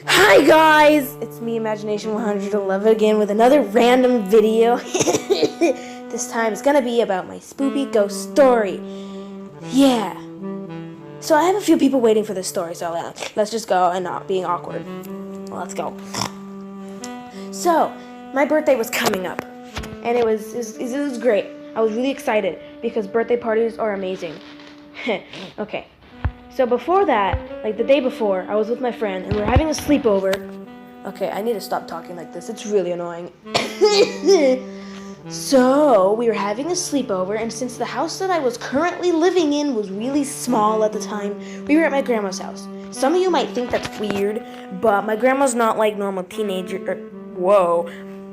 Hi guys, it's me Imagination 111 again with another random video. This time it's gonna be about my spoopy ghost story. Yeah. So I have a few people waiting for this story, so let's just go and not being awkward. Let's go. So, my birthday was coming up, and it was great. I was really excited because birthday parties are amazing. Okay. So before that, like the day before, I was with my friend and we were having a sleepover. Okay, I need to stop talking like this. It's really annoying. So we were having a sleepover, and since the house that I was currently living in was really small at the time, we were at my grandma's house. Some of you might think that's weird, but my grandma's not like normal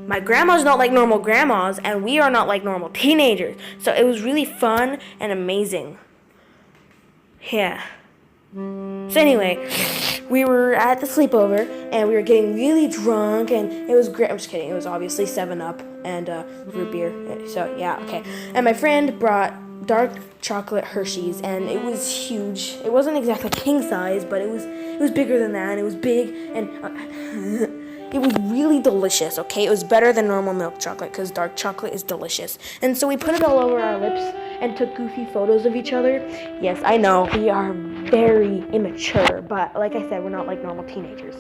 my grandma's not like normal grandmas, and we are not like normal teenagers. So it was really fun and amazing. Yeah. So anyway, we were at the sleepover, and we were getting really drunk, and it was great. I'm just kidding. It was obviously 7-Up and root beer. So yeah, okay. And my friend brought dark chocolate Hershey's, and it was huge. It wasn't exactly king size, but it was bigger than that, and it was big, and it was really delicious, okay? It was better than normal milk chocolate, because dark chocolate is delicious. And so we put it all over our lips and took goofy photos of each other. Yes, I know, we are very immature, but like I said, we're not like normal teenagers.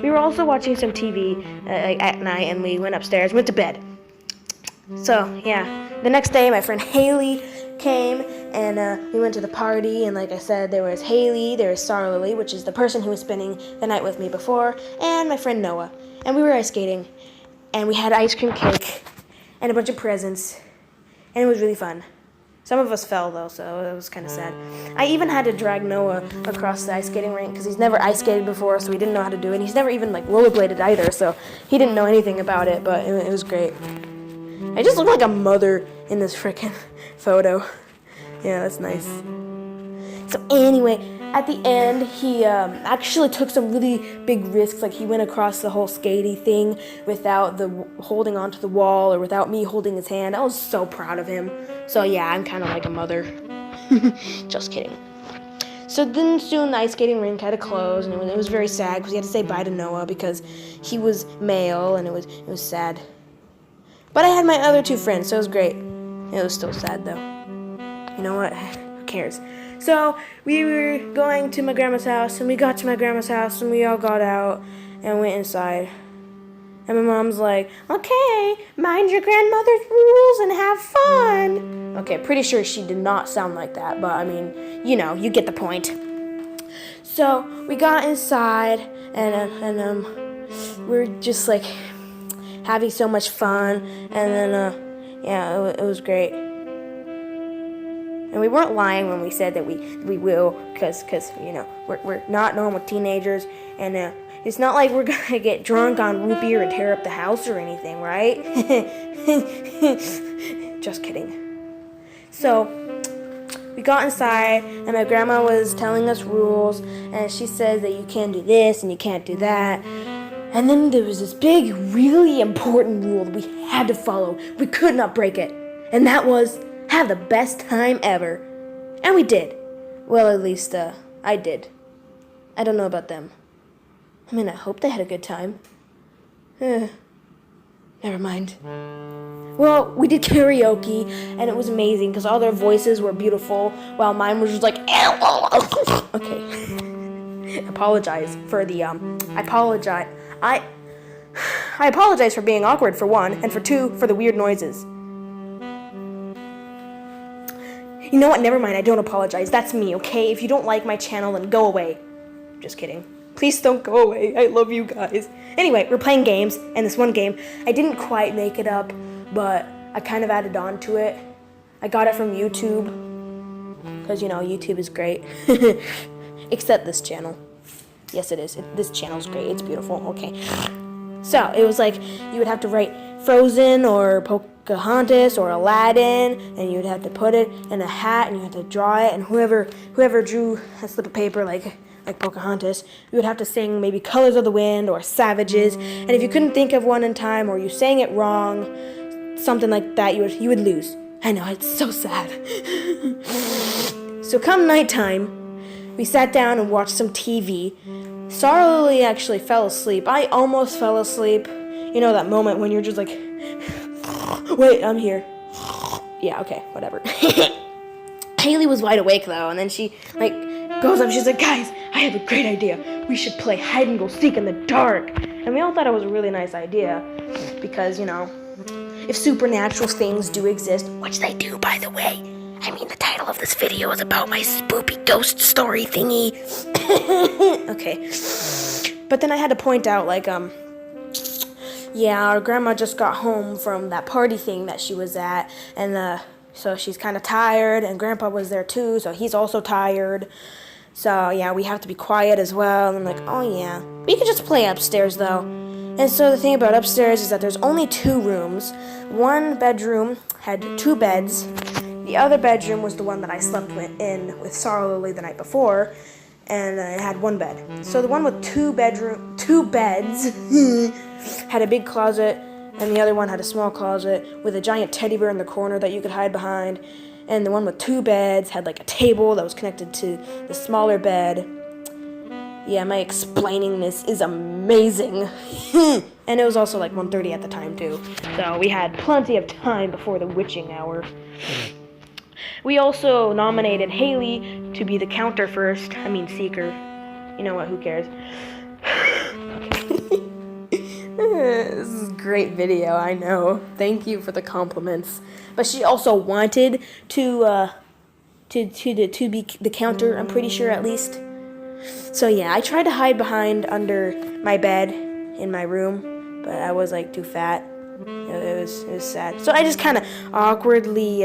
We were also watching some TV at night, and we went upstairs, went to bed. So, yeah. The next day, my friend Haley came, and we went to the party, and like I said, there was Haley, there was Sarlily, which is the person who was spending the night with me before, and my friend Noah. And we were ice skating, and we had ice cream cake, and a bunch of presents, and it was really fun. Some of us fell, though, so it was kind of sad. I even had to drag Noah across the ice skating rink, because he's never ice skated before, so he didn't know how to do it. He's never even, like, rollerbladed either, so he didn't know anything about it, but it was great. I just look like a mother in this frickin' photo. Yeah, that's nice. So anyway, at the end, he actually took some really big risks. Like, he went across the whole skatey thing without holding onto the wall or without me holding his hand. I was so proud of him. So yeah, I'm kind of like a mother. Just kidding. So then soon the ice skating rink had to close, and it was very sad because we had to say bye to Noah because he was male, and it was sad. But I had my other two friends, so it was great. It was still sad though. You know what? Who cares? So we were going to my grandma's house, and we got to my grandma's house, and we all got out and went inside. And my mom's like, okay, mind your grandmother's rules and have fun. Okay, pretty sure she did not sound like that, but I mean, you know, you get the point. So we got inside, and we're just like having so much fun, and then yeah, it was great. And we weren't lying when we said that we will, because you know, we're not normal teenagers, and it's not like we're gonna get drunk on root beer and tear up the house or anything, right? Just kidding. So we got inside, and my grandma was telling us rules, and she says that you can't do this and you can't do that. And then there was this big, really important rule that we had to follow. We could not break it, and that was have the best time ever. And we did. Well, at least I did. I don't know about them. I mean, I hope they had a good time. Never mind. Well, we did karaoke, and it was amazing because all their voices were beautiful, while mine was just like, okay. I apologize for the I apologize for being awkward, for one, and for two, for the weird noises. You know what? Never mind. I don't apologize. That's me, okay? If you don't like my channel, then go away. Just kidding. Please don't go away. I love you guys. Anyway, we're playing games, and this one game, I didn't quite make it up, but I kind of added on to it. I got it from YouTube, because, you know, YouTube is great. Except this channel. Yes, it is. This channel's great. It's beautiful. Okay. So, it was like, you would have to write Frozen or Pocahontas or Aladdin, and you would have to put it in a hat, and you had to draw it, and whoever drew a slip of paper like Pocahontas, you would have to sing maybe Colors of the Wind or Savages, and if you couldn't think of one in time, or you sang it wrong, something like that, you would lose. I know, it's so sad. So come nighttime, we sat down and watched some TV. Sarah Lily actually fell asleep. I almost fell asleep. You know that moment when you're just like, wait, I'm here. Yeah, okay, whatever. Haley was wide awake though, and then she goes up, she's like, guys, I have a great idea. We should play hide and go seek in the dark. And we all thought it was a really nice idea because, if supernatural things do exist, which they do, by the way. I mean, the title of this video is about my spoopy ghost story thingy. Okay. But then I had to point out, our grandma just got home from that party thing that she was at, and so she's kind of tired, and Grandpa was there too, so he's also tired. So, yeah, we have to be quiet as well. And I'm like, oh, yeah. We could just play upstairs, though. And so the thing about upstairs is that there's only 2 rooms. One bedroom had 2 beds. The other bedroom was the one that I slept in with Sarah Lily the night before, and it had 1 bed. So the one with 2 beds had a big closet, and the other one had a small closet with a giant teddy bear in the corner that you could hide behind. And the one with 2 beds had a table that was connected to the smaller bed. Yeah, my explaining this is amazing. And it was also 1:30 at the time too. So we had plenty of time before the witching hour. We also nominated Haley to be the seeker. You know what, who cares? This is a great video, I know. Thank you for the compliments. But she also wanted to be the counter, I'm pretty sure, at least. So yeah, I tried to hide behind under my bed in my room, but I was like too fat. It was sad. So I just kind of awkwardly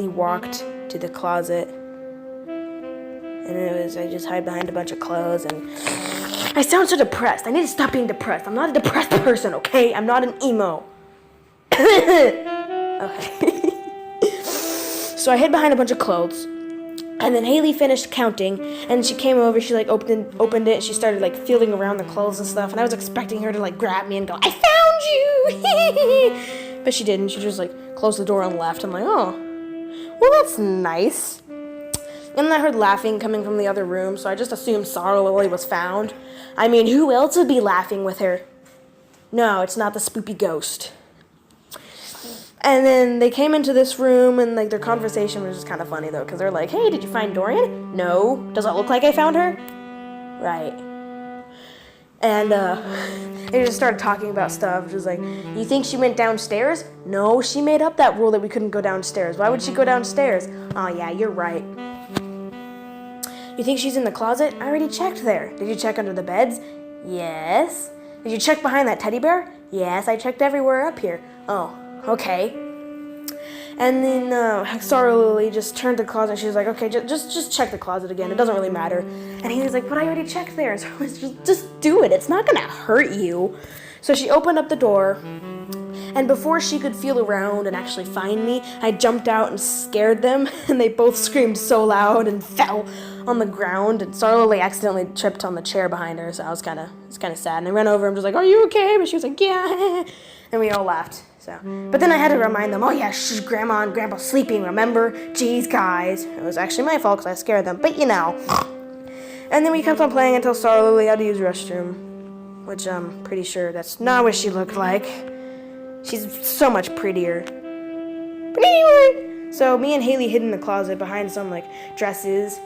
walked to the closet, and I just hide behind a bunch of clothes. And I sound so depressed. I need to stop being depressed. I'm not a depressed person, okay? I'm not an emo. Okay. So I hid behind a bunch of clothes. And then Haley finished counting, and she came over, she opened it, she started feeling around the clothes and stuff, and I was expecting her to grab me and go, I found you! But she didn't, she just closed the door and left. I'm like, oh, well, that's nice. And then I heard laughing coming from the other room, so I just assumed Sarah Lily was found. I mean, who else would be laughing with her? No, it's not the spoopy ghost. And then they came into this room, and their conversation was just kind of funny though, because they're like, "Hey, did you find Dorian?" "No." "Does it look like I found her?" "Right." And they just started talking about stuff. Just "You think she went downstairs?" "No, she made up that rule that we couldn't go downstairs. Why would she go downstairs?" "Oh yeah, you're right." "You think she's in the closet?" "I already checked there." "Did you check under the beds?" "Yes." "Did you check behind that teddy bear?" "Yes, I checked everywhere up here." "Oh. Okay." And then Sarah Lily just turned to the closet, and she was like, "Okay, just check the closet again. It doesn't really matter." And he was like, "But I already checked there." So I was just do it. It's not gonna hurt you. So she opened up the door, and before she could feel around and actually find me, I jumped out and scared them, and they both screamed so loud and fell on the ground. And Sarah Lily accidentally tripped on the chair behind her, so it's kind of sad. And I ran over and was like, "Are you okay?" But she was like, "Yeah," and we all laughed. So, but then I had to remind them, "Oh yeah, Grandma and Grandpa sleeping, remember? Jeez, guys." It was actually my fault because I scared them, but And then we kept on playing until Sarah Lily had to use the restroom, which I'm pretty sure that's not what she looked like. She's so much prettier. But anyway, so me and Haley hid in the closet behind some dresses,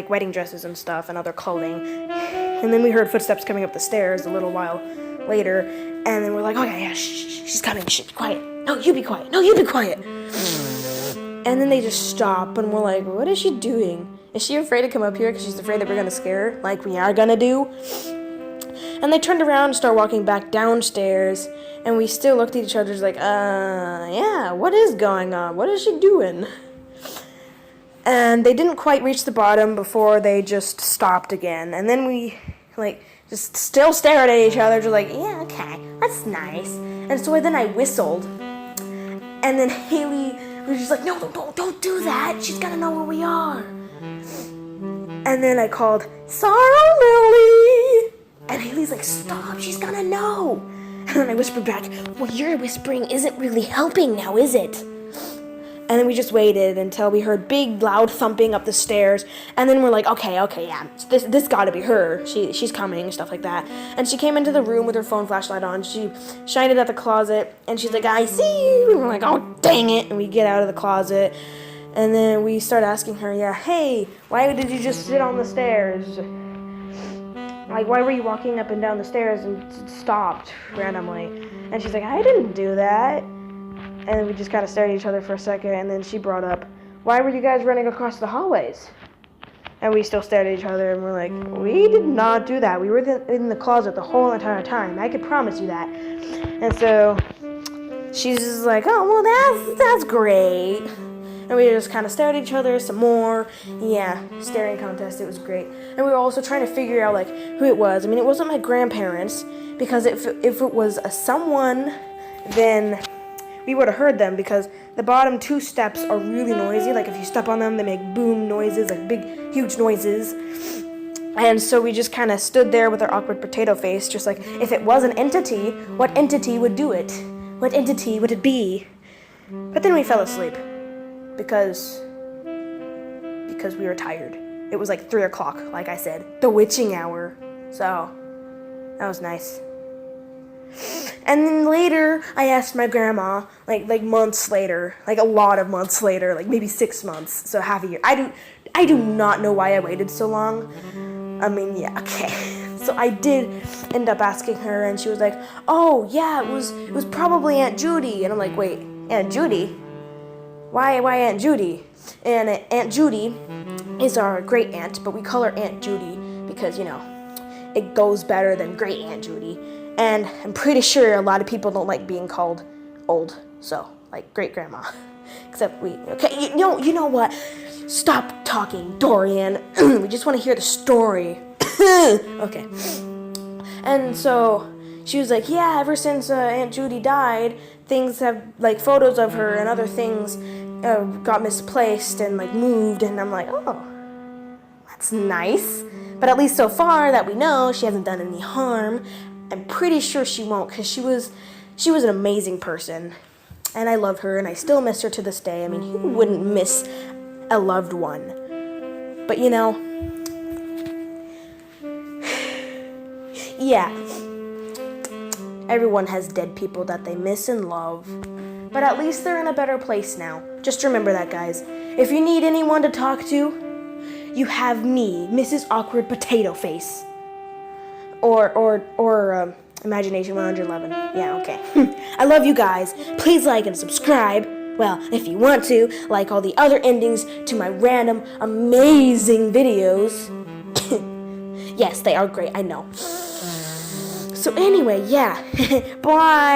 wedding dresses and stuff, and other clothing. And then we heard footsteps coming up the stairs a little while later, and then we're like, "Oh yeah, she's coming, shh, quiet. No, you be quiet. No, you be quiet." And then they just stop, and we're like, "What is she doing? Is she afraid to come up here because she's afraid that we're gonna scare her, like we are gonna do?" And they turned around and started walking back downstairs, and we still looked at each other yeah, what is going on? What is she doing? And they didn't quite reach the bottom before they just stopped again, and then we just still stared at each other, just yeah, okay, that's nice. And so then I whistled, and then Haley was just "No, don't do that. She's gonna know where we are." And then I called, "Sarah Lily!" And Haley's like, "Stop, she's gonna know." And then I whispered back, "Well, your whispering isn't really helping now, is it?" And then we just waited until we heard big, loud thumping up the stairs. And then we're like, okay, yeah, this gotta be her. She's coming, stuff like that. And she came into the room with her phone flashlight on. She shined it at the closet, and she's like, I see you. And we're like, oh, dang it. And we get out of the closet. And then we start asking her, yeah, hey, why did you just sit on the stairs? Like, why were you walking up and down the stairs and stopped randomly? And she's like, I didn't do that. And then we just kind of stared at each other for a second, and then she brought up, why were you guys running across the hallways? And we still stared at each other, and we're like, we did not do that. We were in the closet the whole entire time. I can promise you that. And so she's just like, oh, well, that's great. And we just kind of stared at each other some more. Yeah, staring contest. It was great. And we were also trying to figure out, like, who it was. I mean, it wasn't my grandparents, because if it was a someone, then we would have heard them, because the bottom 2 steps are really noisy. Like, if you step on them, they make boom noises, like big, huge noises. And so we just kind of stood there with our awkward potato face, just like, if it was an entity, what entity would do it? What entity would it be? But then we fell asleep, because we were tired. It was like 3 o'clock, like I said, the witching hour. So that was nice. And then later, I asked my grandma, like months later, like a lot of months later, like maybe 6 months, so half a year. I do not know why I waited so long. I mean, yeah, okay. So I did end up asking her, and she was like, oh, yeah, it was probably Aunt Judy. And I'm like, wait, Aunt Judy? Why Aunt Judy? And Aunt Judy is our great aunt, but we call her Aunt Judy because, you know, it goes better than great Aunt Judy. And I'm pretty sure a lot of people don't like being called old, so, like, great grandma. Except we, okay, you know what? Stop talking, Dorian. We just want to hear the story. Okay. And so she was like, yeah, ever since Aunt Judy died, things have, like, photos of her and other things got misplaced and, like, moved. And I'm like, oh, that's nice. But at least so far that we know, she hasn't done any harm. I'm pretty sure she won't, because she was an amazing person, and I love her, and I still miss her to this day. I mean, who wouldn't miss a loved one? But, you know, yeah, everyone has dead people that they miss and love, but at least they're in a better place now. Just remember that, guys. If you need anyone to talk to, you have me, Mrs. Awkward Potato Face. Or Imagination 111. Yeah, okay. I love you guys. Please like and subscribe. Well, if you want to, like all the other endings to my random, amazing videos. Yes, they are great, I know. So anyway, yeah. Bye.